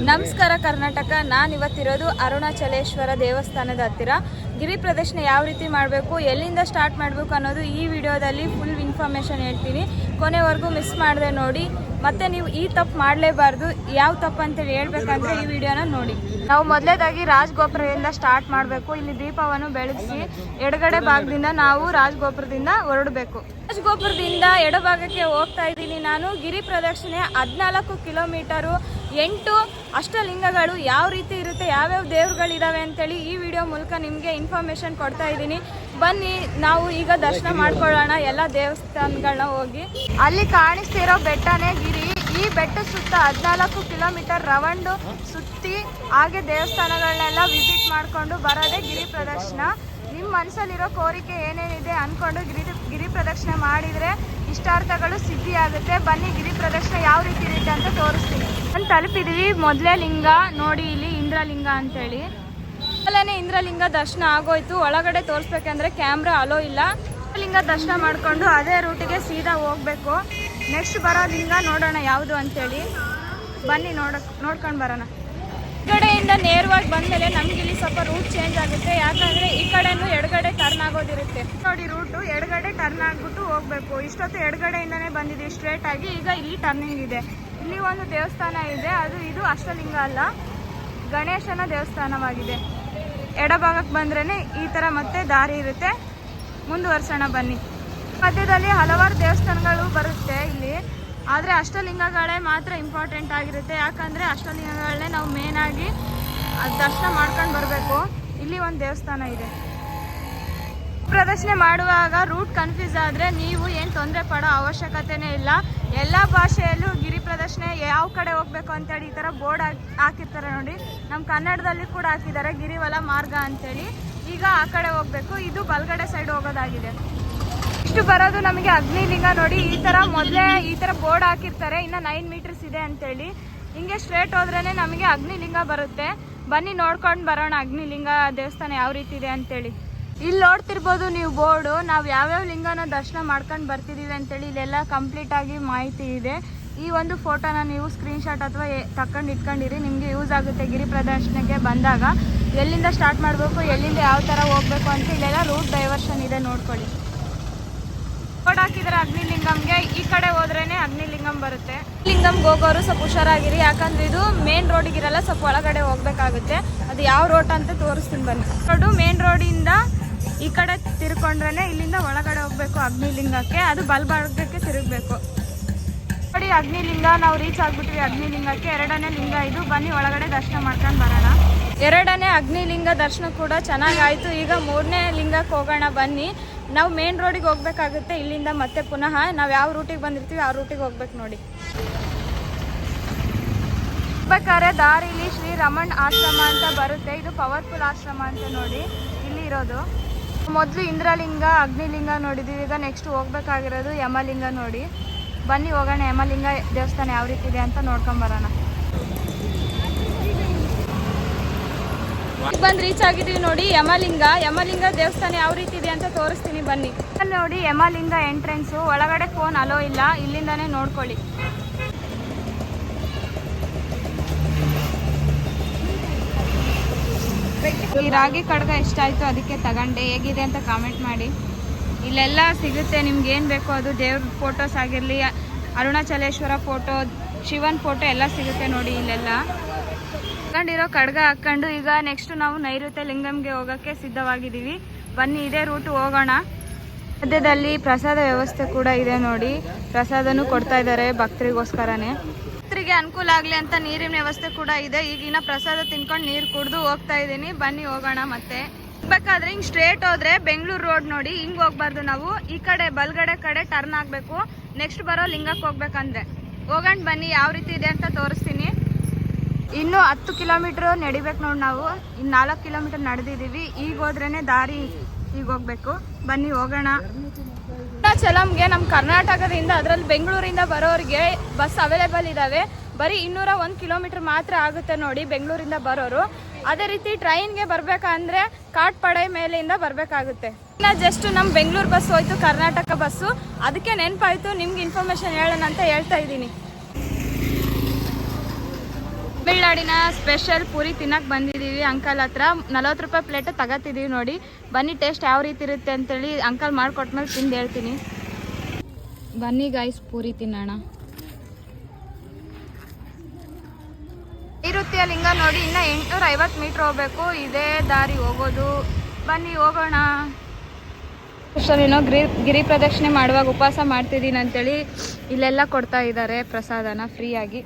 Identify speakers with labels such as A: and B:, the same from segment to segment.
A: ನಮಸ್ಕಾರ ಕರ್ನಾಟಕ. ನಾನು ಇವತ್ತಿರೋದು ಅರುಣಾಚಲೇಶ್ವರ ದೇವಸ್ಥಾನದ ಹತ್ತಿರ. ಗಿರಿ ಪ್ರದಕ್ಷಿಣೆ ಯಾವ ರೀತಿ ಮಾಡಬೇಕು, ಎಲ್ಲಿಂದ ಸ್ಟಾರ್ಟ್ ಮಾಡಬೇಕು ಅನ್ನೋದು ಈ ವಿಡಿಯೋದಲ್ಲಿ ಫುಲ್ ಇನ್ಫಾರ್ಮೇಷನ್ ಹೇಳ್ತೀನಿ. ಕೊನೆವರೆಗೂ ಮಿಸ್ ಮಾಡದೆ ನೋಡಿ. ಮತ್ತು ನೀವು ಈ ತಪ್ಪು ಮಾಡಲೇಬಾರ್ದು. ಯಾವ ತಪ್ಪು ಅಂತೇಳಿ ಹೇಳ್ಬೇಕಂದ್ರೆ ಈ ವಿಡಿಯೋನ ನೋಡಿ. ನಾವು ಮೊದಲೇದಾಗಿ ರಾಜಗೋಪುರದಿಂದ ಸ್ಟಾರ್ಟ್ ಮಾಡಬೇಕು. ಇಲ್ಲಿ ದೀಪವನ್ನು ಬೆಳಗಿಸಿ ಎಡಗಡೆ ಭಾಗದಿಂದ ನಾವು ರಾಜಗೋಪುರದಿಂದ ಹೊರಡಬೇಕು. ರಾಜಗೋಪುರದಿಂದ ಎಡಭಾಗಕ್ಕೆ ಹೋಗ್ತಾ ಇದ್ದೀನಿ ನಾನು. ಗಿರಿ ಪ್ರದಕ್ಷಿಣೆ 14 ಕಿಲೋಮೀಟರು, 8 ಅಷ್ಟಲಿಂಗಗಳು ಯಾವ ರೀತಿ ಇರುತ್ತೆ, ಯಾವ್ಯಾವ ದೇವ್ರುಗಳಿದಾವೆ ಅಂತೇಳಿ ಈ ವಿಡಿಯೋ ಮೂಲಕ ನಿಮಗೆ ಇನ್ಫಾರ್ಮೇಷನ್ ಕೊಡ್ತಾ ಇದ್ದೀನಿ. ಬನ್ನಿ ನಾವು ಈಗ ದರ್ಶನ ಮಾಡ್ಕೊಳ್ಳೋಣ ಎಲ್ಲ ದೇವಸ್ಥಾನಗಳನ್ನ ಹೋಗಿ. ಅಲ್ಲಿ ಕಾಣಿಸ್ತಿರೋ ಬೆಟ್ಟನೇ ಗಿರಿ. ಈ ಬೆಟ್ಟ ಸುತ್ತ 14 ಕಿಲೋಮೀಟರ್ ರೌಂಡ್ ಸುತ್ತಿ ಹಾಗೆ ದೇವಸ್ಥಾನಗಳನ್ನೆಲ್ಲ ವಿಸಿಟ್ ಮಾಡಿಕೊಂಡು ಬರೋದೇ ಗಿರಿ ಪ್ರದಕ್ಷಿಣೆ. ನಿಮ್ಮ ಮನಸ್ಸಲ್ಲಿರೋ ಕೋರಿಕೆ ಏನೇನಿದೆ ಅಂದ್ಕೊಂಡು ಗಿರಿ ಪ್ರದಕ್ಷಿಣೆ ಮಾಡಿದರೆ ಇಷ್ಟಾರ್ಥಗಳು ಸಿದ್ಧಿ ಆಗುತ್ತೆ. ಬನ್ನಿ ಗಿರಿ ಪ್ರದಕ್ಷಿಣೆ ಯಾವ ರೀತಿ ಇರುತ್ತೆ ಅಂತ ತೋರಿಸ್ತೀನಿ. ನಾನು ತಲುಪಿದ್ವಿ ಮೊದಲೇ ಲಿಂಗ ನೋಡಿ, ಇಲ್ಲಿ ಇಂದ್ರಲಿಂಗ ಅಂತೇಳಿ. ಮೊದಲನೇ ಇಂದ್ರಲಿಂಗ ದರ್ಶನ ಆಗೋಯ್ತು. ಒಳಗಡೆ ತೋರಿಸ್ಬೇಕಂದ್ರೆ ಕ್ಯಾಮ್ರಾ ಅಲೋ ಇಲ್ಲ. ಲಿಂಗ ದರ್ಶನ ಮಾಡಿಕೊಂಡು ಅದೇ ರೂಟಿಗೆ ಸೀದಾ ಹೋಗ್ಬೇಕು. ನೆಕ್ಸ್ಟ್ ಬರೋ ಲಿಂಗ ನೋಡೋಣ ಯಾವುದು ಅಂತೇಳಿ. ಬನ್ನಿ ನೋಡ್ಕೊಂಡು ಬರೋಣ. ಈ ಕಡೆಯಿಂದ ನೇರವಾಗಿ ಬಂದಮೇಲೆ ನಮ್ಗೆ ಇಲ್ಲಿ ಸ್ವಲ್ಪ ರೂಟ್ ಚೇಂಜ್ ಆಗುತ್ತೆ. ಯಾಕಂದರೆ ಈ ಕಡೆನೂ ಎಡಗಡೆ ಟರ್ನ್ ಆಗೋದಿರುತ್ತೆ ನೋಡಿ. ರೂಟು ಎಡಗಡೆ ಟರ್ನ್ ಆಗಿಬಿಟ್ಟು ಹೋಗಬೇಕು. ಇಷ್ಟೊತ್ತು ಎಡಗಡೆಯಿಂದನೇ ಬಂದಿದ್ದೀವಿ ಸ್ಟ್ರೇಟ್ ಆಗಿ. ಈಗ ಇಲ್ಲಿ ಟರ್ನಿಂಗ್ ಇದೆ. ಇಲ್ಲಿ ಒಂದು ದೇವಸ್ಥಾನ ಇದೆ. ಇದು ಅಷ್ಟಲಿಂಗ ಅಲ್ಲ, ಗಣೇಶನ ದೇವಸ್ಥಾನವಾಗಿದೆ. ಎಡಭಾಗಕ್ಕೆ ಬಂದ್ರೇ ಈ ಥರ ಮತ್ತೆ ದಾರಿ ಇರುತ್ತೆ. ಮುಂದುವರ್ಸೋಣ ಬನ್ನಿ. ಮಧ್ಯದಲ್ಲಿ ಹಲವಾರು ದೇವಸ್ಥಾನಗಳು ಬರುತ್ತೆ ಇಲ್ಲಿ. ಆದರೆ ಅಷ್ಟಲಿಂಗಗಳೇ ಮಾತ್ರ ಇಂಪಾರ್ಟೆಂಟ್ ಆಗಿರುತ್ತೆ. ಯಾಕಂದರೆ ಅಷ್ಟಲಿಂಗಗಳನ್ನೇ ನಾವು ಮೇನಾಗಿ ದರ್ಶನ ಮಾಡ್ಕೊಂಡು ಬರಬೇಕು. ಇಲ್ಲಿ ಒಂದು ದೇವಸ್ಥಾನ ಇದೆ. ಪ್ರದರ್ಶನೆ ಮಾಡುವಾಗ ರೂಟ್ ಕನ್ಫ್ಯೂಸ್ ಆದರೆ ನೀವು ಏನು ತೊಂದರೆ ಪಡೋ ಅವಶ್ಯಕತೆನೇ ಇಲ್ಲ. ಎಲ್ಲ ಭಾಷೆಯಲ್ಲೂ ಗಿರಿ ಪ್ರದರ್ಶನೆ ಯಾವ ಕಡೆ ಹೋಗಬೇಕು ಅಂತೇಳಿ ಈ ಥರ ಬೋರ್ಡ್ ಹಾಕಿರ್ತಾರೆ ನೋಡಿ. ನಮ್ಮ ಕನ್ನಡದಲ್ಲಿ ಕೂಡ ಹಾಕಿದ್ದಾರೆ ಗಿರಿವಲ ಮಾರ್ಗ ಅಂತೇಳಿ. ಈಗ ಆ ಕಡೆ ಹೋಗಬೇಕು. ಇದು ಬಲಗಡೆ ಸೈಡ್ ಹೋಗೋದಾಗಿದೆ. ಇಷ್ಟು ಬರೋದು ನಮಗೆ ಅಗ್ನಿಲಿಂಗ ನೋಡಿ. ಈ ಥರ ಮೊದಲೇ ಈ ಥರ ಬೋರ್ಡ್ ಹಾಕಿರ್ತಾರೆ. ಇನ್ನು 9 ಮೀಟರ್ಸ್ ಇದೆ ಅಂತೇಳಿ. ಹಿಂಗೆ ಸ್ಟ್ರೇಟ್ ಹೋದ್ರೇ ನಮಗೆ ಅಗ್ನಿಲಿಂಗ ಬರುತ್ತೆ. ಬನ್ನಿ ನೋಡ್ಕೊಂಡು ಬರೋಣ ಅಗ್ನಿಲಿಂಗ ದೇವಸ್ಥಾನ ಯಾವ ರೀತಿ ಇದೆ ಅಂತೇಳಿ. ಇಲ್ಲಿ ನೋಡ್ತಿರ್ಬೋದು ನೀವು ಬೋರ್ಡು. ನಾವು ಯಾವ್ಯಾವ ಲಿಂಗನ ದರ್ಶನ ಮಾಡ್ಕೊಂಡು ಬರ್ತಿದ್ದೀವಿ ಅಂತೇಳಿ ಇಲ್ಲೆಲ್ಲ ಕಂಪ್ಲೀಟಾಗಿ ಮಾಹಿತಿ ಇದೆ. ಈ ಒಂದು ಫೋಟೋನ ನೀವು ಸ್ಕ್ರೀನ್ಶಾಟ್ ಅಥವಾ ತಗೊಂಡು ಇಟ್ಕೊಂಡಿರಿ. ನಿಮಗೆ ಯೂಸ್ ಆಗುತ್ತೆ ಗಿರಿ ಪ್ರದರ್ಶನಕ್ಕೆ ಬಂದಾಗ. ಎಲ್ಲಿಂದ ಸ್ಟಾರ್ಟ್ ಮಾಡಬೇಕು, ಎಲ್ಲಿಂದ ಯಾವ ಥರ ಹೋಗಬೇಕು ಅಂತ ಇಲ್ಲೆಲ್ಲ ರೂಟ್ ಡೈವರ್ಷನ್ ಇದೆ, ನೋಡ್ಕೊಳ್ಳಿ. ಬೋರ್ಡ್ ಹಾಕಿದ್ರೆ ಅಗ್ನಿಲಿಂಗಮ್ಗೆ ಈ ಕಡೆ ಹೋದ್ರೇ ಅಗ್ನಿಲಿಂಗಂ ಬರುತ್ತೆ. ಲಿಂಗಮ್ಗೆ ಹೋಗೋರು ಸ್ವಲ್ಪ ಹುಷಾರಾಗಿರಿ. ಯಾಕಂದ್ರೆ ಇದು ಮೇನ್ ರೋಡಿಗಿರಲ್ಲ, ಸ್ವಲ್ಪ ಒಳಗಡೆ ಹೋಗ್ಬೇಕಾಗುತ್ತೆ. ಅದು ಯಾವ ರೋಡ್ ಅಂತ ತೋರಿಸ್ತೀನಿ ಬನ್ನಿ. ರೋಡು ಮೇನ್ ರೋಡಿಂದ ಈ ಕಡೆ ತಿರ್ಕೊಂಡ್ರೆ ಇಲ್ಲಿಂದ ಒಳಗಡೆ ಹೋಗ್ಬೇಕು ಅಗ್ನಿಲಿಂಗಕ್ಕೆ. ಅದು ಬಲಭಾಗಕ್ಕೆ ತಿರುಗಬೇಕು ನೋಡಿ. ಅಗ್ನಿಲಿಂಗ ನಾವು ರೀಚ್ ಆಗ್ಬಿಟ್ವಿ ಅಗ್ನಿಲಿಂಗಕ್ಕೆ. 2ನೇ ಲಿಂಗ ಇದು. ಬನ್ನಿ ಒಳಗಡೆ ದರ್ಶನ ಮಾಡ್ಕೊಂಡು ಬರೋಣ. 2ನೇ ಅಗ್ನಿಲಿಂಗ ದರ್ಶನ ಕೂಡ ಚೆನ್ನಾಗಾಯಿತು. ಈಗ 3ನೇ ಲಿಂಗಕ್ಕೆ ಹೋಗೋಣ ಬನ್ನಿ. ನಾವು ಮೇನ್ ರೋಡಿಗೆ ಹೋಗ್ಬೇಕಾಗುತ್ತೆ ಇಲ್ಲಿಂದ. ಮತ್ತೆ ಪುನಃ ನಾವು ಯಾವ ರೂಟಿಗೆ ಬಂದಿರ್ತೀವಿ ಆ ರೂಟಿಗೆ ಹೋಗ್ಬೇಕು ನೋಡಿ. ಹೋಗ್ಬೇಕಾದ್ರೆ ದಾರಿಲಿ ಶ್ರೀ ರಮಣ್ ಆಶ್ರಮ ಅಂತ ಬರುತ್ತೆ. ಇದು ಪವರ್ಫುಲ್ ಆಶ್ರಮ ಅಂತ ನೋಡಿ ಇಲ್ಲಿ ಇರೋದು. ಮೊದಲು ಇಂದ್ರಲಿಂಗ ಅಗ್ನಿಲಿಂಗ ನೋಡಿದ್ದೀವಿ. ಈಗ ನೆಕ್ಸ್ಟ್ ಹೋಗ್ಬೇಕಾಗಿರೋದು ಯಮಲಿಂಗ ನೋಡಿ. ಬನ್ನಿ ಹೋಗೋಣ. ಯಮಲಿಂಗ ದೇವಸ್ಥಾನ ಯಾವ ರೀತಿ ಇದೆ ಅಂತ ನೋಡ್ಕೊಂಬರೋಣ. ಬಂದು ರೀಚ್ ಆಗಿದ್ದೀವಿ ನೋಡಿ ಯಮಲಿಂಗ ದೇವಸ್ಥಾನ ಯಾವ ರೀತಿ ಇದೆ ಅಂತ ತೋರಿಸ್ತೀನಿ ಬನ್ನಿ. ನೋಡಿ ಯಮಲಿಂಗ ಎಂಟ್ರೆನ್ಸು. ಒಳಗಡೆ ಫೋನ್ ಅಲೋ ಇಲ್ಲ, ಇಲ್ಲಿಂದಾನೇ ನೋಡ್ಕೊಳ್ಳಿ. ಈ ರಾಗಿ ಕಡ್ಗ ಎಷ್ಟಾಯಿತು ಅದಕ್ಕೆ ತಗೊಂಡೆ. ಹೇಗಿದೆ ಅಂತ ಕಾಮೆಂಟ್ ಮಾಡಿ. ಇಲ್ಲೆಲ್ಲ ಸಿಗುತ್ತೆ ನಿಮ್ಗೆ ಏನು ಬೇಕೋ ಅದು. ದೇವ್ರ ಫೋಟೋಸ್ ಆಗಿರಲಿ, ಅರುಣಾಚಲೇಶ್ವರ ಫೋಟೋ, ಶಿವನ್ ಫೋಟೋ ಎಲ್ಲ ಸಿಗುತ್ತೆ ನೋಡಿ ಇಲ್ಲೆಲ್ಲ. ಹಾಕೊಂಡಿರೋ ಕಡ್ಗ ಹಾಕ್ಕೊಂಡು ಈಗ ನೆಕ್ಸ್ಟ್ ನಾವು ನೈಋತ್ಯ ಲಿಂಗಂಗೆ ಹೋಗೋಕ್ಕೆ ಸಿದ್ಧವಾಗಿದ್ದೀವಿ. ಬನ್ನಿ ಇದೇ ರೂಟು ಹೋಗೋಣ. ಮಧ್ಯದಲ್ಲಿ ಪ್ರಸಾದ ವ್ಯವಸ್ಥೆ ಕೂಡ ಇದೆ ನೋಡಿ. ಪ್ರಸಾದನೂ ಕೊಡ್ತಾ ಇದ್ದಾರೆ ಭಕ್ತರಿಗೋಸ್ಕರನೇ. ಭಕ್ತರಿಗೆ ಅನುಕೂಲ ಆಗಲಿ ಅಂತ ನೀರಿನ ವ್ಯವಸ್ಥೆ ಕೂಡ ಇದೆ. ಈಗಿನ ಪ್ರಸಾದ ತಿನ್ಕೊಂಡು ನೀರು ಕುಡಿದು ಹೋಗ್ತಾ ಇದ್ದೀನಿ. ಬನ್ನಿ ಹೋಗೋಣ. ಮತ್ತೆ ಹೋಗ್ಬೇಕಾದ್ರೆ ಹಿಂಗೆ ಸ್ಟ್ರೇಟ್ ಹೋದ್ರೆ ಬೆಂಗಳೂರು ರೋಡ್ ನೋಡಿ. ಹಿಂಗೆ ಹೋಗ್ಬಾರ್ದು ನಾವು. ಈ ಕಡೆ ಬಲಗಡೆ ಕಡೆ ಟರ್ನ್ ಆಗಬೇಕು. ನೆಕ್ಸ್ಟ್ ಬರೋ ಲಿಂಗಕ್ಕೆ ಹೋಗ್ಬೇಕಂದ್ರೆ ಹೋಗೋಣ. ಬನ್ನಿ ಯಾವ ರೀತಿ ಇದೆ ಅಂತ ತೋರಿಸ್ತೀನಿ. ಇನ್ನು 10 ಕಿಲೋಮೀಟ್ರ್ ನಡಿಬೇಕು ನೋಡಿ. ನಾವು ಇನ್ನು 4 ಕಿಲೋಮೀಟರ್ ನಡೆದಿದ್ದೀವಿ. ಈಗ ಹೋದ್ರೇ ದಾರಿ ಈಗ ಹೋಗ್ಬೇಕು. ಬನ್ನಿ ಹೋಗೋಣ. ಅರುಣಾಚಲಂಗೆ ನಮ್ಮ ಕರ್ನಾಟಕದಿಂದ ಅದರಲ್ಲಿ ಬೆಂಗಳೂರಿಂದ ಬರೋರಿಗೆ ಬಸ್ ಅವೈಲೇಬಲ್ ಇದ್ದಾವೆ. ಬರೀ 201 ಕಿಲೋಮೀಟರ್ ಮಾತ್ರ ಆಗುತ್ತೆ ನೋಡಿ ಬೆಂಗಳೂರಿಂದ ಬರೋರು. ಅದೇ ರೀತಿ ಟ್ರೈನ್ಗೆ ಬರಬೇಕಂದ್ರೆ ಕಾಟ್ಪಾಡಿ ಮೇಲಿಂದ ಬರಬೇಕಾಗುತ್ತೆ. ಇನ್ನು ಜಸ್ಟ್ ನಮ್ಮ ಬೆಂಗಳೂರು ಬಸ್ ಹೋಯ್ತು, ಕರ್ನಾಟಕ ಬಸ್ಸು. ಅದಕ್ಕೆ ನೆನಪಾಯಿತು ನಿಮ್ಗೆ ಇನ್ಫಾರ್ಮೇಷನ್ ಹೇಳೋಣ ಅಂತ ಹೇಳ್ತಾ ಇದ್ದೀನಿ. ತಮಿಳ್ನಾಡಿನ ಸ್ಪೆಷಲ್ ಪೂರಿ ತಿನ್ನಕ್ಕೆ ಬಂದಿದ್ದೀವಿ ಅಂಕಲ್ ಹತ್ರ. 40 ರೂಪಾಯಿ ಪ್ಲೇಟ್ ತಗೋತಿದ್ದೀವಿ ನೋಡಿ. ಬನ್ನಿ ಟೇಸ್ಟ್ ಯಾವ ರೀತಿ ಇರುತ್ತೆ ಅಂತೇಳಿ ಅಂಕಲ್ ಮಾಡಿಕೊಟ್ಮೇಲೆ ತಿಂದು ಹೇಳ್ತೀನಿ. ಬನ್ನಿ ಗೈಸ್ ಪೂರಿ ತಿನ್ನೋಣ. ನೈಋತ್ಯ ಲಿಂಗ ನೋಡಿ ಇನ್ನು 850 ಮೀಟ್ರ್ ಹೋಗ್ಬೇಕು. ಇದೇ ದಾರಿ ಹೋಗೋದು. ಬನ್ನಿ ಹೋಗೋಣ. ಏನೋ ಗಿರಿ ಪ್ರದಕ್ಷಿಣೆ ಮಾಡುವಾಗ ಉಪವಾಸ ಮಾಡ್ತಿದ್ದೀನಿ ಅಂತೇಳಿ ಇಲ್ಲೆಲ್ಲ ಕೊಡ್ತಾ ಇದ್ದಾರೆ ಪ್ರಸಾದನ ಫ್ರೀಯಾಗಿ.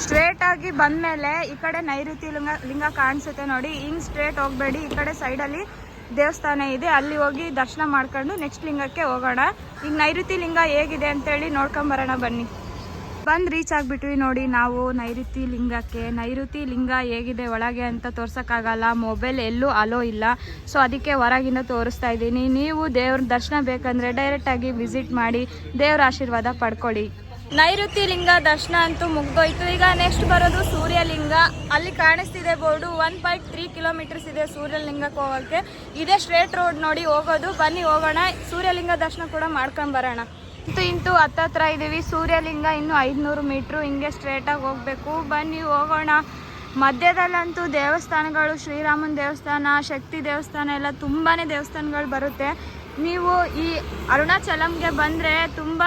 A: ಸ್ಟ್ರೇಟ್ ಆಗಿ ಬಂದ್ಮೇಲೆ ಈ ಕಡೆ ನೈಋತ್ಯ ಲಿಂಗ ಕಾಣಿಸುತ್ತೆ ನೋಡಿ. ಹಿಂಗ್ ಸ್ಟ್ರೇಟ್ ಹೋಗ್ಬೇಡಿ. ಈ ಕಡೆ ಸೈಡಲ್ಲಿ ದೇವಸ್ಥಾನ ಇದೆ, ಅಲ್ಲಿ ಹೋಗಿ ದರ್ಶನ ಮಾಡ್ಕೊಂಡು ನೆಕ್ಸ್ಟ್ ಲಿಂಗಕ್ಕೆ ಹೋಗೋಣ. ಈಗ ನೈಋತ್ಯ ಲಿಂಗ ಹೇಗಿದೆ ಅಂತೇಳಿ ನೋಡ್ಕೊಂಬರೋಣ ಬನ್ನಿ. ಬಂದು ರೀಚ್ ಆಗಿಬಿಟ್ವಿ ನೋಡಿ ನಾವು ನೈಋತ್ಯ ಲಿಂಗಕ್ಕೆ. ನೈಋತ್ಯ ಲಿಂಗ ಹೇಗಿದೆ ಒಳಗೆ ಅಂತ ತೋರ್ಸೋಕ್ಕಾಗಲ್ಲ, ಮೊಬೈಲ್ ಎಲ್ಲೂ ಅಲೋ ಇಲ್ಲ. ಸೊ ಅದಕ್ಕೆ ಹೊರಗಿಂದ ತೋರಿಸ್ತಾ ಇದ್ದೀನಿ. ನೀವು ದೇವ್ರ ದರ್ಶನ ಬೇಕಂದರೆ ಡೈರೆಕ್ಟಾಗಿ ವಿಸಿಟ್ ಮಾಡಿ ದೇವ್ರ ಆಶೀರ್ವಾದ ಪಡ್ಕೊಳ್ಳಿ. ನೈಋತ್ಯ ಲಿಂಗ ದರ್ಶನ ಅಂತೂ ಮುಗ್ದೋಯ್ತು. ಈಗ ನೆಕ್ಸ್ಟ್ ಬರೋದು ಸೂರ್ಯಲಿಂಗ. ಅಲ್ಲಿ ಕಾಣಿಸ್ತಿದೆ ಬೋರ್ಡು. 1.3 ಕಿಲೋಮೀಟರ್ಸ್ ಇದೆ ಸೂರ್ಯಲಿಂಗಕ್ಕೆ ಹೋಗೋಕ್ಕೆ. ಇದೇ ಸ್ಟ್ರೇಟ್ ರೋಡ್ ನೋಡಿ ಹೋಗೋದು. ಬನ್ನಿ ಹೋಗೋಣ. ಸೂರ್ಯಲಿಂಗ ದರ್ಶನ ಕೂಡ ಮಾಡ್ಕೊಂಡು ಬರೋಣ. ಇಂತೂ ಹತ್ತತ್ರ ಇದ್ದೀವಿ. ಸೂರ್ಯಲಿಂಗ ಇನ್ನು 500 ಮೀಟ್ರು. ಹಿಂಗೆ ಸ್ಟ್ರೇಟಾಗಿ ಹೋಗಬೇಕು. ಬನ್ನಿ ಹೋಗೋಣ. ಮಧ್ಯದಲ್ಲಂತೂ ದೇವಸ್ಥಾನಗಳು, ಶ್ರೀರಾಮನ ದೇವಸ್ಥಾನ, ಶಕ್ತಿ ದೇವಸ್ಥಾನ ಎಲ್ಲ ತುಂಬಾ ದೇವಸ್ಥಾನಗಳು ಬರುತ್ತೆ. ನೀವು ಈ ಅರುಣಾಚಲಂಗೆ ಬಂದರೆ ತುಂಬ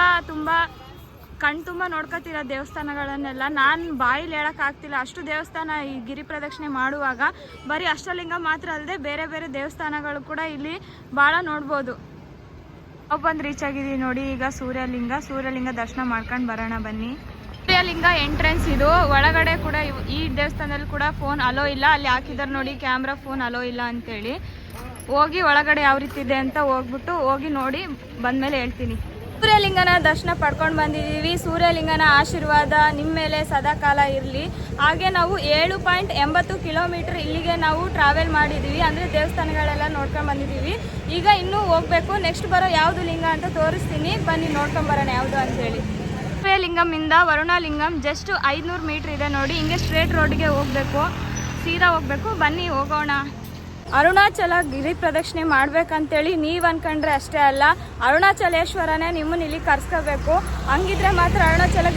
A: ಕಣ್ತುಂಬ ನೋಡ್ಕೊತೀರ ದೇವಸ್ಥಾನಗಳನ್ನೆಲ್ಲ. ನಾನು ಬಾಯಲ್ಲಿ ಹೇಳೋಕ್ಕಾಗ್ತಿಲ್ಲ, ಅಷ್ಟು ದೇವಸ್ಥಾನ ಈ ಗಿರಿ ಪ್ರದಕ್ಷಿಣೆ ಮಾಡುವಾಗ. ಬರೀ ಅಷ್ಟಲಿಂಗ ಮಾತ್ರ ಅಲ್ಲದೆ ಬೇರೆ ಬೇರೆ ದೇವಸ್ಥಾನಗಳು ಕೂಡ ಇಲ್ಲಿ ಭಾಳ ನೋಡ್ಬೋದು. ನಾವು ಬಂದು ರೀಚ್ ಆಗಿದ್ದೀವಿ ನೋಡಿ. ಈಗ ಸೂರ್ಯಲಿಂಗ ದರ್ಶನ ಮಾಡ್ಕೊಂಡು ಬರೋಣ ಬನ್ನಿ. ಸೂರ್ಯಲಿಂಗ ಎಂಟ್ರೆನ್ಸ್ ಇದು. ಒಳಗಡೆ ಕೂಡ ಈ ದೇವಸ್ಥಾನದಲ್ಲಿ ಕೂಡ ಫೋನ್ ಅಲೋ ಇಲ್ಲ. ಅಲ್ಲಿ ಹಾಕಿದ್ದಾರೆ ನೋಡಿ ಕ್ಯಾಮ್ರಾ, ಫೋನ್ ಅಲೋ ಇಲ್ಲ ಅಂತೇಳಿ. ಹೋಗಿ ಒಳಗಡೆ ಯಾವ ರೀತಿ ಇದೆ ಅಂತ ಹೋಗಿ ನೋಡಿ ಬಂದಮೇಲೆ ಹೇಳ್ತೀನಿ. ಸೂರ್ಯಲಿಂಗನ ದರ್ಶನ ಪಡ್ಕೊಂಡು ಬಂದಿದ್ದೀವಿ. ಸೂರ್ಯಲಿಂಗನ ಆಶೀರ್ವಾದ ನಿಮ್ಮ ಮೇಲೆ ಸದಾಕಾಲ ಇರಲಿ. ಹಾಗೆ ನಾವು 7.80 ಕಿಲೋಮೀಟ್ರ್ ಇಲ್ಲಿಗೆ ನಾವು ಟ್ರಾವೆಲ್ ಮಾಡಿದ್ದೀವಿ. ಅಂದರೆ ದೇವಸ್ಥಾನಗಳೆಲ್ಲ ನೋಡ್ಕೊಂಡು ಬಂದಿದ್ದೀವಿ. ಈಗ ಇನ್ನೂ ಹೋಗಬೇಕು. ನೆಕ್ಸ್ಟ್ ಬರೋ ಯಾವುದು ಲಿಂಗ ಅಂತ ತೋರಿಸ್ತೀನಿ. ಬನ್ನಿ ನೋಡ್ಕೊಂಬರೋಣ ಯಾವುದು ಅಂತೇಳಿ. ಸೂರ್ಯಲಿಂಗಮಿಂದ ವರುಣಲಿಂಗಂ ಜಸ್ಟ್ 500 ಮೀಟ್ರ್ ಇದೆ ನೋಡಿ. ಹಿಂಗೆ ಸ್ಟ್ರೇಟ್ ರೋಡ್ಗೆ ಹೋಗಬೇಕು, ಸೀದಾ ಹೋಗಬೇಕು. ಬನ್ನಿ ಹೋಗೋಣ. ಅರುಣಾಚಲ ಗಿರಿ ಪ್ರದಕ್ಷಿಣೆ ಮಾಡ್ಬೇಕಂತೇಳಿ ನೀವು ಅನ್ಕೊಂಡ್ರೆ ಅಷ್ಟೇ ಅಲ್ಲ, ಅರುಣಾಚಲೇಶ್ವರನೇ ನಿಮ್ಮನ್ನ ಇಲ್ಲಿ ಕರ್ಸ್ಕೋಬೇಕು. ಹಂಗಿದ್ರೆ ಮಾತ್ರ ಅರುಣಾಚಲ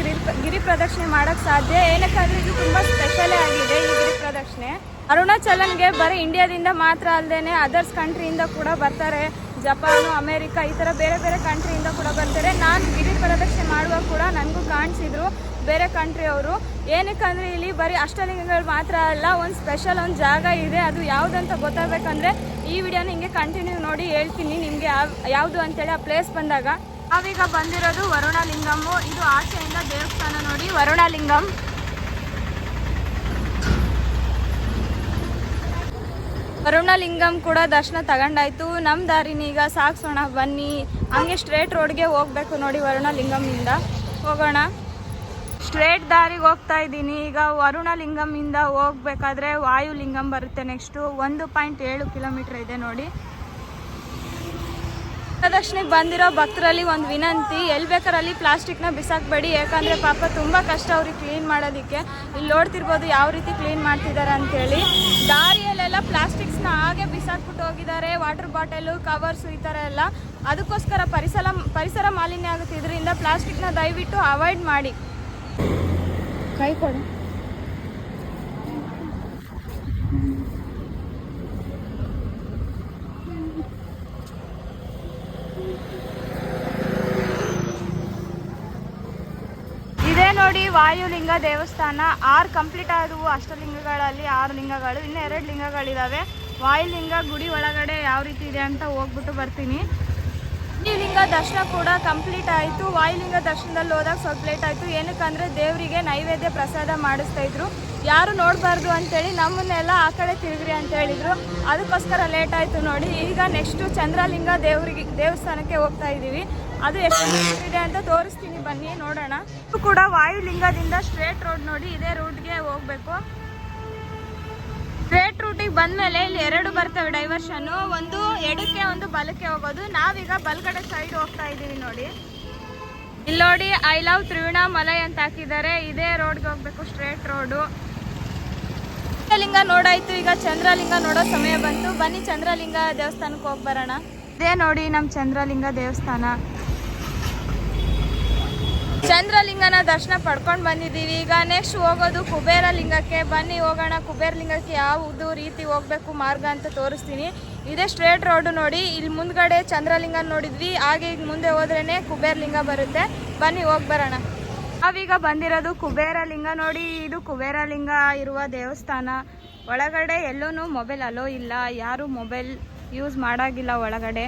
A: ಗಿರಿ ಪ್ರದಕ್ಷಿಣೆ ಮಾಡೋಕ್ಕೆ ಸಾಧ್ಯ. ಏನಕ್ಕಂದ್ರೆ ಇದು ತುಂಬ ಸ್ಪೆಷಲೇ ಆಗಿದೆ ಈ ಗಿರಿ ಪ್ರದಕ್ಷಿಣೆ. ಅರುಣಾಚಲನ್ಗೆ ಬರೀ ಇಂಡಿಯಾದಿಂದ ಮಾತ್ರ ಅಲ್ಲದೆ ಅದರ್ಸ್ ಕಂಟ್ರಿಯಿಂದ ಕೂಡ ಬರ್ತಾರೆ. ಜಪಾನು, ಅಮೇರಿಕಾ ಈ ಥರ ಬೇರೆ ಬೇರೆ ಕಂಟ್ರಿಯಿಂದ ಕೂಡ ಬರ್ತಾರೆ. ನಾನು ಗಿರಿ ಪ್ರದಕ್ಷಿಣೆ ಮಾಡುವಾಗ ಕೂಡ ನನಗೂ ಕಾಣಿಸಿದ್ರು ಬೇರೆ ಕಂಟ್ರಿಯವರು. ಏನಕ್ಕಂದರೆ ಇಲ್ಲಿ ಬರೀ ಅಷ್ಟಲಿಂಗಗಳು ಮಾತ್ರ ಅಲ್ಲ, ಒಂದು ಸ್ಪೆಷಲ್ ಒಂದು ಜಾಗ ಇದೆ. ಅದು ಯಾವುದಂತ ಗೊತ್ತಾಗಬೇಕಂದ್ರೆ ಈ ವಿಡಿಯೋನ ಹಿಂಗೆ ಕಂಟಿನ್ಯೂ ನೋಡಿ ಹೇಳ್ತೀನಿ ನಿಮಗೆ ಯಾವುದು ಅಂತೇಳಿ ಆ ಪ್ಲೇಸ್ ಬಂದಾಗ. ನಾವೀಗ ಬಂದಿರೋದು ವರುಣಲಿಂಗಮ್ಮು. ಇದು ಆಚೆಯಿಂದ ದೇವಸ್ಥಾನ ನೋಡಿ ವರುಣಲಿಂಗಂ. ವರುಣಲಿಂಗಂ ಕೂಡ ದರ್ಶನ ತಗೊಂಡಾಯ್ತು. ನಮ್ಮ ದಾರಿನೀಗ ಸಾಗಿಸೋಣ ಬನ್ನಿ. ಹಂಗೆ ಸ್ಟ್ರೇಟ್ ರೋಡ್ಗೆ ಹೋಗಬೇಕು ನೋಡಿ. ವರುಣಲಿಂಗಂನಿಂದ ಹೋಗೋಣ. ಸ್ಟ್ರೇಟ್ ದಾರಿಗೆ ಹೋಗ್ತಾ ಇದ್ದೀನಿ. ಈಗ ವರುಣಲಿಂಗಂನಿಂದ ಹೋಗ್ಬೇಕಾದ್ರೆ ವಾಯುಲಿಂಗಂ ಬರುತ್ತೆ ನೆಕ್ಸ್ಟು. 1.7 ಕಿಲೋಮೀಟ್ರ್ ಇದೆ ನೋಡಿ. ಪ್ರದಕ್ಷಿಣೆಗೆ ಬಂದಿರೋ ಭಕ್ತರಲ್ಲಿ ಒಂದು ವಿನಂತಿ, ಎಲ್ಲಿ ಬೇಕಾರಲ್ಲಿ ಪ್ಲಾಸ್ಟಿಕ್ನ ಬಿಸಾಕಬೇಡಿ. ಯಾಕಂದರೆ ಪಾಪ ತುಂಬ ಕಷ್ಟ ಅವ್ರಿಗೆ ಕ್ಲೀನ್ ಮಾಡೋದಕ್ಕೆ. ಇಲ್ಲಿ ನೋಡ್ತಿರ್ಬೋದು ಯಾವ ರೀತಿ ಕ್ಲೀನ್ ಮಾಡ್ತಿದ್ದಾರೆ ಅಂತೇಳಿ. ದಾರಿಯಲ್ಲೆಲ್ಲ ಪ್ಲಾಸ್ಟಿಕ್ಸ್ನ ಹಾಗೆ ಬಿಸಾಕ್ಬಿಟ್ಟು ಹೋಗಿದ್ದಾರೆ. ವಾಟರ್ ಬಾಟಲು, ಕವರ್ಸು ಈ ಥರ ಎಲ್ಲ. ಅದಕ್ಕೋಸ್ಕರ ಪರಿಸರ ಮಾಲಿನ್ಯ ಆಗುತ್ತೆ. ಇದರಿಂದ ಪ್ಲಾಸ್ಟಿಕ್ನ ದಯವಿಟ್ಟು ಅವಾಯ್ಡ್ ಮಾಡಿ. ಕೈ ಕೊಡು. ಇದೇ ನೋಡಿ ವಾಯುಲಿಂಗ ದೇವಸ್ಥಾನ. 6 ಕಂಪ್ಲೀಟ್ ಆದವು ಅಷ್ಟಲಿಂಗಗಳಲ್ಲಿ. 6 ಲಿಂಗಗಳು, ಇನ್ನೂ 2 ಲಿಂಗಗಳಿದ್ದಾವೆ. ವಾಯುಲಿಂಗ ಗುಡಿ ಒಳಗಡೆ ಯಾವ ರೀತಿ ಇದೆ ಅಂತ ಹೋಗ್ಬಿಟ್ಟು ಬರ್ತೀನಿ. ಈ ಲಿಂಗ ದರ್ಶನ ಕೂಡ ಕಂಪ್ಲೀಟ್ ಆಯಿತು. ವಾಯುಲಿಂಗ ದರ್ಶನದಲ್ಲಿ ಹೋದಾಗ ಸ್ವಲ್ಪ ಲೇಟ್ ಆಯಿತು. ಏನಕ್ಕಂದರೆ ದೇವರಿಗೆ ನೈವೇದ್ಯ ಪ್ರಸಾದ ಮಾಡಿಸ್ತಾ ಇದ್ರು. ಯಾರು ನೋಡಬಾರ್ದು ಅಂತೇಳಿ ನಮ್ಮನ್ನೆಲ್ಲ ಆ ಕಡೆ ತಿರುಗ್ರಿ ಅಂತ ಹೇಳಿದರು. ಅದಕ್ಕೋಸ್ಕರ ಲೇಟ್ ಆಯಿತು ನೋಡಿ. ಈಗ ನೆಕ್ಸ್ಟು ಚಂದ್ರಲಿಂಗ ದೇವಸ್ಥಾನಕ್ಕೆ ಹೋಗ್ತಾ ಇದ್ದೀವಿ. ಅದು ಎಷ್ಟು ಇದೆ ಅಂತ ತೋರಿಸ್ತೀನಿ ಬನ್ನಿ ನೋಡೋಣ. ಇದು ಕೂಡ ವಾಯುಲಿಂಗದಿಂದ ಸ್ಟ್ರೇಟ್ ರೋಡ್ ನೋಡಿ. ಇದೇ ರೂಟ್ಗೆ ಹೋಗಬೇಕು. ಸ್ಟ್ರೇಟ್ ರೂಟಿಗೆ ಬಂದಮೇಲೆ ಇಲ್ಲಿ 2 ಬರ್ತವೆ ಡೈವರ್ಷನ್ನು. ಒಂದು ಎಡಕ್ಕೆ, ಒಂದು ಬಲಕ್ಕೆ ಹೋಗೋದು. ನಾವೀಗ ಬಲಗಡೆ ಸೈಡ್ ಹೋಗ್ತಾ ಇದ್ದೀವಿ ನೋಡಿ. ಇಲ್ಲಿ ನೋಡಿ ಐ ಲವ್ ತಿರುವಣ್ಣಾಮಲೈ ಅಂತ ಹಾಕಿದ್ದಾರೆ. ಇದೇ ರೋಡ್ಗೆ ಹೋಗ್ಬೇಕು, ಸ್ಟ್ರೇಟ್ ರೋಡು. ಲಿಂಗ ನೋಡಾಯ್ತು, ಈಗ ಚಂದ್ರಲಿಂಗ ನೋಡೋ ಸಮಯ ಬಂತು. ಬನ್ನಿ ಚಂದ್ರಲಿಂಗ ದೇವಸ್ಥಾನಕ್ಕೆ ಹೋಗಿ ಬರೋಣ. ಇದೇ ನೋಡಿ ನಮ್ಮ ಚಂದ್ರಲಿಂಗ ದೇವಸ್ಥಾನ. ಚಂದ್ರಲಿಂಗನ ದರ್ಶನ ಪಡ್ಕೊಂಡು ಬಂದಿದ್ದೀವಿ. ಈಗ ನೆಕ್ಸ್ಟ್ ಹೋಗೋದು ಕುಬೇರ ಲಿಂಗಕ್ಕೆ. ಬನ್ನಿ ಹೋಗೋಣ. ಕುಬೇರ ಲಿಂಗಕ್ಕೆ ಯಾವುದು ರೀತಿ ಹೋಗ್ಬೇಕು ಮಾರ್ಗ ಅಂತ ತೋರಿಸ್ತೀನಿ. ಇದೇ ಸ್ಟ್ರೇಟ್ ರೋಡು ನೋಡಿ. ಇಲ್ಲಿ ಮುಂದ್ಗಡೆ ಚಂದ್ರಲಿಂಗ ನೋಡಿದ್ವಿ, ಹಾಗೆ ಈಗ ಮುಂದೆ ಹೋದ್ರೇನೆ ಕುಬೇರ ಲಿಂಗ ಬರುತ್ತೆ. ಬನ್ನಿ ಹೋಗಿ ಬರೋಣ. ನಾವೀಗ ಬಂದಿರೋದು ಕುಬೇರ ಲಿಂಗ ನೋಡಿ. ಇದು ಕುಬೇರ ಲಿಂಗ ಇರುವ ದೇವಸ್ಥಾನ. ಒಳಗಡೆ ಎಲ್ಲೂ ಮೊಬೈಲ್ ಅಲೋ ಇಲ್ಲ, ಯಾರು ಮೊಬೈಲ್ ಯೂಸ್ ಮಾಡೋಗಿಲ್ಲ ಒಳಗಡೆ.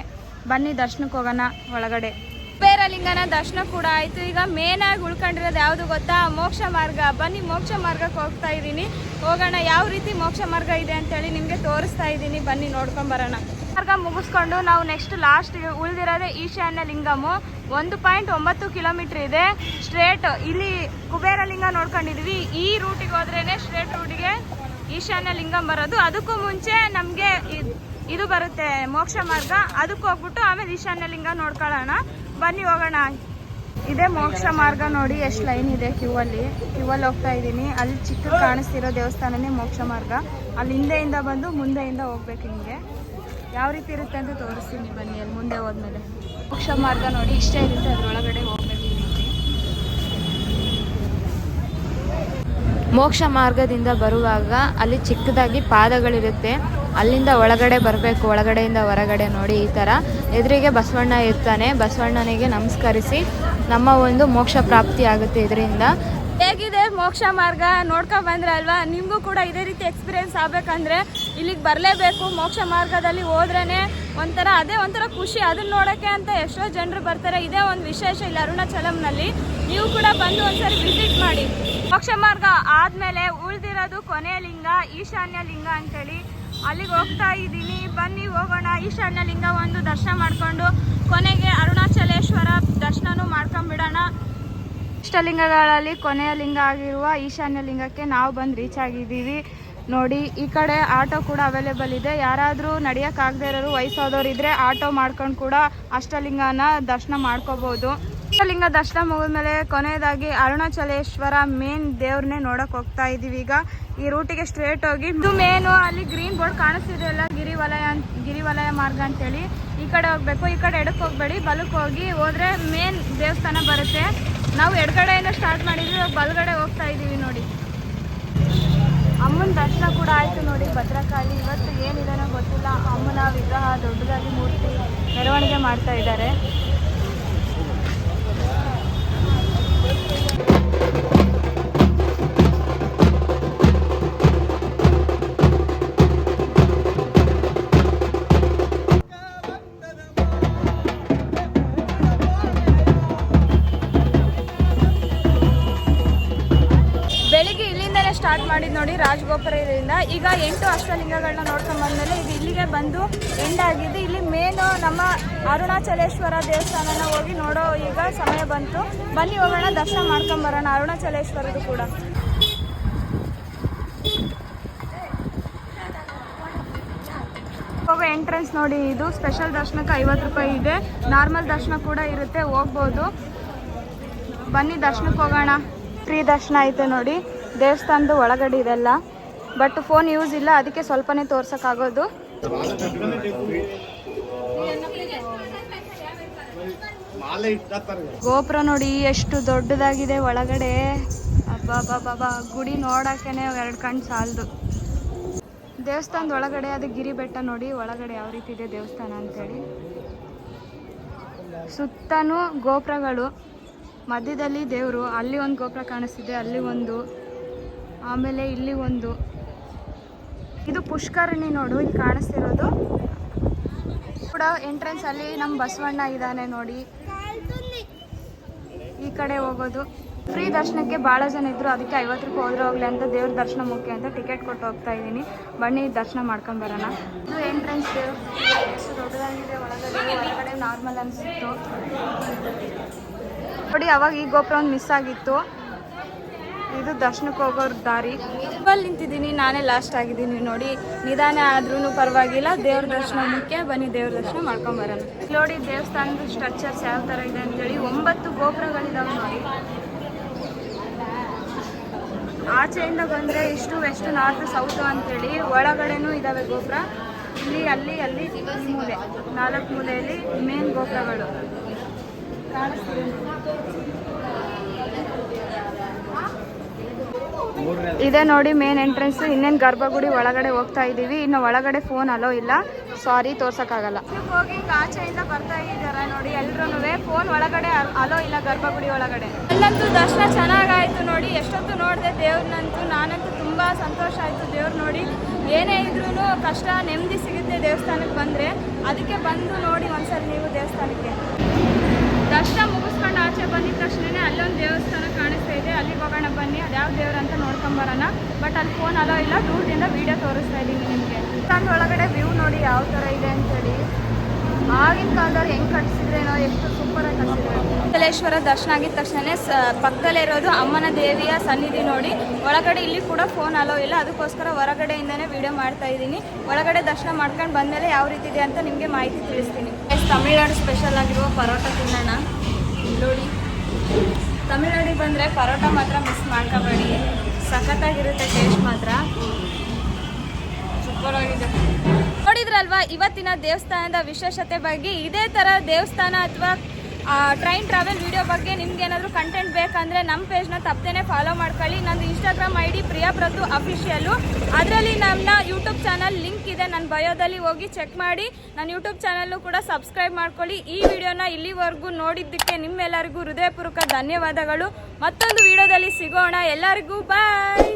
A: ಬನ್ನಿ ದರ್ಶನಕ್ಕೆ ಹೋಗೋಣ ಒಳಗಡೆ. ಕುಬೇರ ಲಿಂಗನ ದರ್ಶನ ಕೂಡ ಆಯಿತು. ಈಗ ಮೇನ್ ಆಗಿ ಉಳ್ಕೊಂಡಿರೋದು ಯಾವುದು ಗೊತ್ತಾ? ಮೋಕ್ಷ ಮಾರ್ಗ. ಬನ್ನಿ ಮೋಕ್ಷ ಮಾರ್ಗಕ್ಕೆ ಹೋಗ್ತಾ ಇದ್ದೀನಿ. ಹೋಗೋಣ, ಯಾವ ರೀತಿ ಮೋಕ್ಷ ಮಾರ್ಗ ಇದೆ ಅಂತೇಳಿ ನಿಮಗೆ ತೋರಿಸ್ತಾ ಇದ್ದೀನಿ. ಬನ್ನಿ ನೋಡ್ಕೊಂಡು ಬರೋಣ. ಮಾರ್ಗ ಮುಗಿಸ್ಕೊಂಡು ನಾವು ನೆಕ್ಸ್ಟ್ ಲಾಸ್ಟ್ ಉಳಿದಿರೋದೇ ಈಶಾನ್ಯ ಲಿಂಗಮು. 1.9 ಕಿಲೋಮೀಟ್ರ್ ಇದೆ ಸ್ಟ್ರೇಟ್. ಇಲ್ಲಿ ಕುಬೇರ ಲಿಂಗ ನೋಡ್ಕೊಂಡಿದ್ವಿ. ಈ ರೂಟಿಗೆ ಹೋದ್ರೇನೆ ಸ್ಟ್ರೇಟ್ ರೂಟಿಗೆ ಈಶಾನ್ಯ ಲಿಂಗಂ ಬರೋದು. ಅದಕ್ಕೂ ಮುಂಚೆ ನಮಗೆ ಇದು ಬರುತ್ತೆ ಮೋಕ್ಷ ಮಾರ್ಗ. ಅದಕ್ಕೆ ಹೋಗ್ಬಿಟ್ಟು ಆಮೇಲೆ ಈಶಾನ್ಯ ಲಿಂಗ ನೋಡ್ಕೊಳ್ಳೋಣ. ಬನ್ನಿ ಹೋಗೋಣ. ಇದೇ ಮೋಕ್ಷ ಮಾರ್ಗ ನೋಡಿ, ಎಷ್ಟು ಲೈನ್ ಇದೆ ಕ್ಯೂವಲ್ಲಿ ಹೋಗ್ತಾ ಇದ್ದೀನಿ. ಅಲ್ಲಿ ಚಿಕ್ಕ ಕಾಣಿಸ್ತಿರೋ ದೇವಸ್ಥಾನನೇ ಮೋಕ್ಷ ಮಾರ್ಗ. ಅಲ್ಲಿ ಹಿಂದೆಯಿಂದ ಬಂದು ಮುಂದೆಯಿಂದ ಹೋಗ್ಬೇಕು. ಹಿಂಗೆ ಯಾವ ರೀತಿ ಇರುತ್ತೆ ಅಂತ ತೋರಿಸ್ತೀನಿ ಬನ್ನಿ. ಅಲ್ಲಿ ಮುಂದೆ ಹೋದ್ಮೇಲೆ ಮೋಕ್ಷ ಮಾರ್ಗ ನೋಡಿ ಇಷ್ಟೇ ಇರುತ್ತೆ, ಅದರೊಳಗಡೆ ಹೋಗ್ಬೇಕು. ಮೋಕ್ಷ ಮಾರ್ಗದಿಂದ ಬರುವಾಗ ಅಲ್ಲಿ ಚಿಕ್ಕದಾಗಿ ಪಾದಗಳಿರುತ್ತೆ, ಅಲ್ಲಿಂದ ಒಳಗಡೆ ಬರಬೇಕು. ಒಳಗಡೆಯಿಂದ ಹೊರಗಡೆ ನೋಡಿ ಈ ಥರ ಎದುರಿಗೆ ಬಸವಣ್ಣ ಇರ್ತಾನೆ. ಬಸವಣ್ಣನಿಗೆ ನಮಸ್ಕರಿಸಿ ನಮ್ಮ ಒಂದು ಮೋಕ್ಷ ಪ್ರಾಪ್ತಿ ಆಗುತ್ತೆ ಇದರಿಂದ. ಹೇಗಿದೆ ಮೋಕ್ಷ ಮಾರ್ಗ ನೋಡ್ಕೊಂಡು ಬಂದ್ರೆ ಅಲ್ವಾ? ನಿಮಗೂ ಕೂಡ ಇದೇ ರೀತಿ ಎಕ್ಸ್ಪೀರಿಯೆನ್ಸ್ ಆಗಬೇಕಂದ್ರೆ ಇಲ್ಲಿಗೆ ಬರಲೇಬೇಕು. ಮೋಕ್ಷ ಮಾರ್ಗದಲ್ಲಿ ಹೋದ್ರೇ ಒಂಥರ ಖುಷಿ. ಅದನ್ನ ನೋಡೋಕ್ಕೆ ಅಂತ ಎಷ್ಟೋ ಜನರು ಬರ್ತಾರೆ. ಇದೇ ಒಂದು ವಿಶೇಷ ಇಲ್ಲಿ ಅರುಣಾಚಲಂನಲ್ಲಿ. ನೀವು ಕೂಡ ಬಂದು ಒಂದ್ಸರಿ ವಿಸಿಟ್ ಮಾಡಿ. ಮೋಕ್ಷ ಮಾರ್ಗ ಆದಮೇಲೆ ಉಳಿದಿರೋದು ಕೊನೆಯ ಲಿಂಗ ಈಶಾನ್ಯ ಲಿಂಗ ಅಂತೇಳಿ. ಅಲ್ಲಿಗೆ ಹೋಗ್ತಾ ಇದ್ದೀನಿ. ಬನ್ನಿ ಹೋಗೋಣ. ಈಶಾನ್ಯ ಲಿಂಗ ಒಂದು ದರ್ಶನ ಮಾಡಿಕೊಂಡು ಕೊನೆಗೆ ಅರುಣಾಚಲೇಶ್ವರ ದರ್ಶನನೂ ಮಾಡ್ಕೊಂಡ್ಬಿಡೋಣ. ಇಷ್ಟಲಿಂಗಗಳಲ್ಲಿ ಕೊನೆಯ ಲಿಂಗ ಆಗಿರುವ ಈಶಾನ್ಯ ಲಿಂಗಕ್ಕೆ ನಾವು ಬಂದು ರೀಚ್ ಆಗಿದ್ದೀವಿ ನೋಡಿ. ಈ ಕಡೆ ಆಟೋ ಕೂಡ ಅವೈಲೇಬಲ್ ಇದೆ. ಯಾರಾದರೂ ನಡೆಯೋಕ್ಕಾಗದೇ ಇರೋರು ವಯಸ್ಸಾದವ್ರು ಇದ್ದರೆ ಆಟೋ ಮಾಡ್ಕೊಂಡು ಕೂಡ ಅಷ್ಟಲಿಂಗನ ದರ್ಶನ ಮಾಡ್ಕೋಬೋದು. ಲಿಂಗ ದರ್ಶನ ಮುಗಿದ್ಮೇಲೆ ಕೊನೆಯದಾಗಿ ಅರುಣಾಚಲೇಶ್ವರ ಮೇನ್ ದೇವ್ರನ್ನೇ ನೋಡಕ್ ಹೋಗ್ತಾ ಇದೀವಿ. ಈಗ ಈ ರೂಟಿಗೆ ಸ್ಟ್ರೇಟ್ ಹೋಗಿ ಇದು ಮೇನು ಅಲ್ಲಿ ಗ್ರೀನ್ ಬೋರ್ಡ್ ಕಾಣಿಸ್ತಿದೆಯಲ್ಲ, ಗಿರಿವಲಯ ಮಾರ್ಗ ಅಂತೇಳಿ. ಈ ಕಡೆ ಹೋಗ್ಬೇಕು. ಈ ಕಡೆ ಎಡಕ್ಕೆ ಹೋಗ್ಬೇಡಿ, ಬಲಕ್ಕೆ ಹೋದ್ರೆ ಮೇನ್ ದೇವಸ್ಥಾನ ಬರುತ್ತೆ. ನಾವು ಎಡಗಡೆಯಿಂದ ಸ್ಟಾರ್ಟ್ ಮಾಡಿದ್ವಿ, ಬಲಗಡೆ ಹೋಗ್ತಾ ಇದೀವಿ ನೋಡಿ. ಅಮ್ಮನ ದರ್ಶನ ಕೂಡ ಆಯ್ತು ನೋಡಿ. ಭದ್ರಕಾಳಿ ಇವತ್ತು ಏನಿದೆನೋ ಗೊತ್ತಿಲ್ಲ. ಅಮ್ಮನ ವಿಗ್ರಹ ದೊಡ್ಡದಾಗಿ ಮೂರ್ತಿ ಮೆರವಣಿಗೆ ಮಾಡ್ತಾ ಇದ್ದಾರೆ. ಬೆಳಿಗ್ಗೆ ಇಲ್ಲಿಂದಲೇ ಸ್ಟಾರ್ಟ್ ಮಾಡಿದ್ದು ನೋಡಿ, ರಾಜಗೋಪುರದಿಂದ. ಈಗ 8 ಅಷ್ಟಲಿಂಗಗಳನ್ನ ನೋಡ್ಕೊಂಡು ಬಂದಮೇಲೆ ಈಗ ಇಲ್ಲಿಗೆ ಬಂದು ಎಂಡ್ ಆಗಿದ್ದು. ಇಲ್ಲಿ ಮೇನು ನಮ್ಮ ಅರುಣಾಚಲೇಶ್ವರ ದೇವಸ್ಥಾನನ ಹೋಗಿ ನೋಡೋ ಈಗ ಸಮಯ ಬಂತು. ಬನ್ನಿ ಹೋಗೋಣ, ದರ್ಶನ ಮಾಡ್ಕೊಂಬರೋಣ ಅರುಣಾಚಲೇಶ್ವರದು ಕೂಡ. ಹೋಗೋ ಎಂಟ್ರೆನ್ಸ್ ನೋಡಿ. ಇದು ಸ್ಪೆಷಲ್ ದರ್ಶನಕ್ಕೆ 50 ರೂಪಾಯಿ ಇದೆ. ನಾರ್ಮಲ್ ದರ್ಶನ ಕೂಡ ಇರುತ್ತೆ, ಹೋಗ್ಬೋದು. ಬನ್ನಿ ದರ್ಶನಕ್ಕೆ ಹೋಗೋಣ. ಫ್ರೀ ದರ್ಶನ ಐತೆ ನೋಡಿ. ದೇವಸ್ಥಾನದ ಒಳಗಡೆ ಇದೆಲ್ಲ, ಬಟ್ ಫೋನ್ ಯೂಸ್ ಇಲ್ಲ, ಅದಕ್ಕೆ ಸ್ವಲ್ಪನೇ ತೋರ್ಸೋಕ್ಕಾಗೋದು. ಗೋಪುರ ನೋಡಿ ಎಷ್ಟು ದೊಡ್ಡದಾಗಿದೆ ಒಳಗಡೆ. ಅಬ್ಬಾ ಗುಡಿ ನೋಡೋಕ್ಕೇನೆ 2 ಕಣ್ಣು ಸಾಲದು. ದೇವಸ್ಥಾನದ ಒಳಗಡೆ ಅದು ಗಿರಿ ಬೆಟ್ಟ ನೋಡಿ, ಒಳಗಡೆ ಯಾವ ರೀತಿ ಇದೆ ದೇವಸ್ಥಾನ ಅಂತೇಳಿ. ಸುತ್ತನೂ ಗೋಪುರಗಳು, ಮಧ್ಯದಲ್ಲಿ ದೇವರು. ಅಲ್ಲಿ ಒಂದು ಗೋಪುರ ಕಾಣಿಸ್ತಿದೆ, ಅಲ್ಲಿ ಒಂದು, ಆಮೇಲೆ ಇಲ್ಲಿ ಒಂದು. ಇದು ಪುಷ್ಕರಣಿ ನೋಡು, ಇಲ್ಲಿ ಕಾಣಿಸ್ತಿರೋದು ಕೂಡ. ಎಂಟ್ರೆನ್ಸ್ ಅಲ್ಲಿ ನಮ್ಮ ಬಸವಣ್ಣ ಇದ್ದಾನೆ ನೋಡಿ. ಈ ಕಡೆ ಹೋಗೋದು. ಫ್ರೀ ದರ್ಶನಕ್ಕೆ ಭಾಳ ಜನ ಇದ್ರು, ಅದಕ್ಕೆ 50 ರೂಪಾಯಿ ಹೋದ್ರೆ ಹೋಗ್ಲಿ ಅಂತ ದೇವ್ರ ದರ್ಶನ ಮುಖ್ಯ ಅಂತ ಟಿಕೆಟ್ ಕೊಟ್ಟು ಹೋಗ್ತಾ ಇದ್ದೀನಿ. ಬನ್ನಿ ದರ್ಶನ ಮಾಡ್ಕೊಂಡು ಬರೋಣ. ಇದು ಎಂಟ್ರೆನ್ಸ್. ದೇವ್ರು ಎಷ್ಟು ದೊಡ್ಡದಾಗಿದೆ. ಒಳಗಡೆ ನಾರ್ಮಲ್ ಅನಿಸಿತ್ತು ನೋಡಿ. ಅವಾಗ ಈ ಗೋಪುರ ಒಂದು ಮಿಸ್ ಆಗಿತ್ತು. ಇದು ದರ್ಶನಕ್ಕೆ ಹೋಗೋರ್ ದಾರಿ. ಅಲ್ಲಿ ನಿಂತಿದ್ದೀನಿ, ನಾನೇ ಲಾಸ್ಟ್ ಆಗಿದ್ದೀನಿ ನೋಡಿ. ನಿಧಾನ ಆದ್ರೂ ಪರವಾಗಿಲ್ಲ, ದೇವ್ರ ದರ್ಶನ ಮುಖ್ಯ. ಬನ್ನಿ ದೇವ್ರ ದರ್ಶನ ಮಾಡ್ಕೊಂಬರೋಣ. ನೋಡಿ ದೇವಸ್ಥಾನದ ಸ್ಟ್ರಕ್ಚರ್ಸ್ ಯಾವ ಥರ ಇದೆ ಅಂತೇಳಿ. 9 ಗೋಪುರಗಳಿದಾವೆ ನೋಡಿ. ಆಚೆಯಿಂದ ಬಂದರೆ ಇಷ್ಟು ವೆಸ್ಟ್ ನಾರ್ತ್ ಸೌತ್ ಅಂತೇಳಿ ಒಳಗಡೆನೂ ಇದ್ದಾವೆ ಗೋಪುರ. ಇಲ್ಲಿ ಅಲ್ಲಿ ಅಲ್ಲಿ ಈ ಮೂಲೆ 4 ಮೂಲೆಯಲ್ಲಿ ಮೇನ್ ಗೋಪುರಗಳು ಕಾಣಿಸ್ತಿದೆ. ಇದೆ ನೋಡಿ ಮೇನ್ ಎಂಟ್ರೆನ್ಸ್. ಇನ್ನೇನು ಗರ್ಭಗುಡಿ ಒಳಗಡೆ ಹೋಗ್ತಾ ಇದ್ದೀವಿ. ಇನ್ನು ಒಳಗಡೆ ಫೋನ್ ಅಲೋ ಇಲ್ಲ, ಸಾರಿ ತೋರ್ಸೋಕ್ಕಾಗಲ್ಲ. ಹೋಗಿ ಆಚೆಯಿಂದ ಬರ್ತಾ ಇದ್ದಾರೆ ನೋಡಿ ಎಲ್ರೂ. ಫೋನ್ ಒಳಗಡೆ ಅಲೋ ಇಲ್ಲ ಗರ್ಭಗುಡಿ ಒಳಗಡೆ. ಅಲ್ಲಂತೂ ದರ್ಶನ ಚೆನ್ನಾಗಾಯ್ತು ನೋಡಿ. ಎಷ್ಟೊತ್ತು ನೋಡಿದೆ ದೇವ್ರನ್ನಂತೂ. ನಾನಂತೂ ತುಂಬ ಸಂತೋಷ ಆಯಿತು ದೇವ್ರು ನೋಡಿ. ಏನೇ ಇದ್ರೂ ಕಷ್ಟ ನೆಮ್ಮದಿ ಸಿಗುತ್ತೆ ದೇವಸ್ಥಾನಕ್ಕೆ ಬಂದರೆ. ಅದಕ್ಕೆ ಬಂದು ನೋಡಿ ಒಂದ್ಸರಿ ನೀವು ದೇವಸ್ಥಾನಕ್ಕೆ. ದರ್ಶನ ಮುಗಿಸ್ಕೊಂಡು ಆಚೆ ಬಂದಿದ ತಕ್ಷಣ ಅಲ್ಲೊಂದು ದೇವಸ್ಥಾನ ಕಾಣಿಸ್ತಾ ಇದೆ, ಅಲ್ಲಿಗೆ ಹೋಗೋಣ ಬನ್ನಿ. ಅದು ಯಾವ ದೇವ್ರು ಅಂತ ನೋಡ್ಕೊಂಬರೋಣ. ಬಟ್ ಅಲ್ಲಿ ಫೋನ್ ಅಲೋ ಇಲ್ಲ, ದೂರದಿಂದ ವೀಡಿಯೋ ತೋರಿಸ್ತಾ ಇದ್ದೀನಿ ನಿಮಗೆ. ದೇವಸ್ಥಾನದ ಒಳಗಡೆ ವ್ಯೂ ನೋಡಿ ಯಾವ ಥರ ಇದೆ ಅಂತೇಳಿ. ಆಗಿನ ಕಾಲದವ್ರು ಹೆಂಗೆ ಕಟ್ಸಿದ್ರೇನೋ, ಎಷ್ಟು ಸೂಪರಾಗಿ ಕಟ್ಸಿದ್ರೆ. ಚಲೇಶ್ವರ ದರ್ಶನ ಆಗಿದ ತಕ್ಷಣ ಪಕ್ಕದಲ್ಲೇ ಇರೋದು ಅಮ್ಮನ ದೇವಿಯ ಸನ್ನಿಧಿ ನೋಡಿ. ಒಳಗಡೆ ಇಲ್ಲಿ ಕೂಡ ಫೋನ್ ಅಲೋ ಇಲ್ಲ, ಅದಕ್ಕೋಸ್ಕರ ಹೊರಗಡೆಯಿಂದನೇ ವಿಡಿಯೋ ಮಾಡ್ತಾ ಇದ್ದೀನಿ. ಒಳಗಡೆ ದರ್ಶನ ಮಾಡ್ಕೊಂಡು ಬಂದಮೇಲೆ ಯಾವ ರೀತಿ ಇದೆ ಅಂತ ನಿಮಗೆ ಮಾಹಿತಿ ತಿಳಿಸ್ತೀನಿ. ತಮಿಳ್ನಾಡು ಸ್ಪೆಷಲ್ ಆಗಿರುವ ಪರೋಟ ತಿನ್ನೋಣ ನೋಡಿ. ತಮಿಳ್ನಾಡಿಗೆ ಬಂದರೆ ಪರೋಟ ಮಾತ್ರ ಮಿಸ್ ಮಾಡ್ಕೋಬೇಡಿ, ಸಖತ್ತಾಗಿರುತ್ತೆ ಟೇಸ್ಟ್ ಮಾತ್ರ. ಸೂಪರ್ ಆಗಿದೆ. ನೋಡಿದ್ರಲ್ವಾ ಇವತ್ತಿನ ದೇವಸ್ಥಾನದ ವಿಶೇಷತೆ ಬಗ್ಗೆ. ಇದೇ ಥರ ದೇವಸ್ಥಾನ ಅಥವಾ ಟ್ರೈನ್ ಟ್ರಾವೆಲ್ ವಿಡಿಯೋ ಬಗ್ಗೆ ನಿಮ್ಗೆ ಏನಾದರೂ ಕಂಟೆಂಟ್ ಬೇಕಂದರೆ ನಮ್ಮ ಪೇಜ್ನ ತಪ್ಪದೇ ಫಾಲೋ ಮಾಡ್ಕೊಳ್ಳಿ. ನಂದು ಇನ್ಸ್ಟಾಗ್ರಾಮ್ ID ಪ್ರಿಯಾಪ್ರತು ಅಫಿಷಿಯಲ್ಲು. ಅದರಲ್ಲಿ ನನ್ನ ಯೂಟ್ಯೂಬ್ ಚಾನಲ್ ಲಿಂಕ್ ಇದೆ, ನನ್ನ ಬಯೋದಲ್ಲಿ ಹೋಗಿ ಚೆಕ್ ಮಾಡಿ. ನನ್ನ ಯೂಟ್ಯೂಬ್ ಚಾನಲ್ಲು ಕೂಡ ಸಬ್ಸ್ಕ್ರೈಬ್ ಮಾಡ್ಕೊಳ್ಳಿ. ಈ ವಿಡಿಯೋನ ಇಲ್ಲಿವರೆಗೂ ನೋಡಿದ್ದಕ್ಕೆ ನಿಮ್ಮೆಲ್ಲರಿಗೂ ಹೃದಯಪೂರ್ವಕ ಧನ್ಯವಾದಗಳು. ಮತ್ತೊಂದು ವಿಡಿಯೋದಲ್ಲಿ ಸಿಗೋಣ. ಎಲ್ಲರಿಗೂ ಬಾಯ್.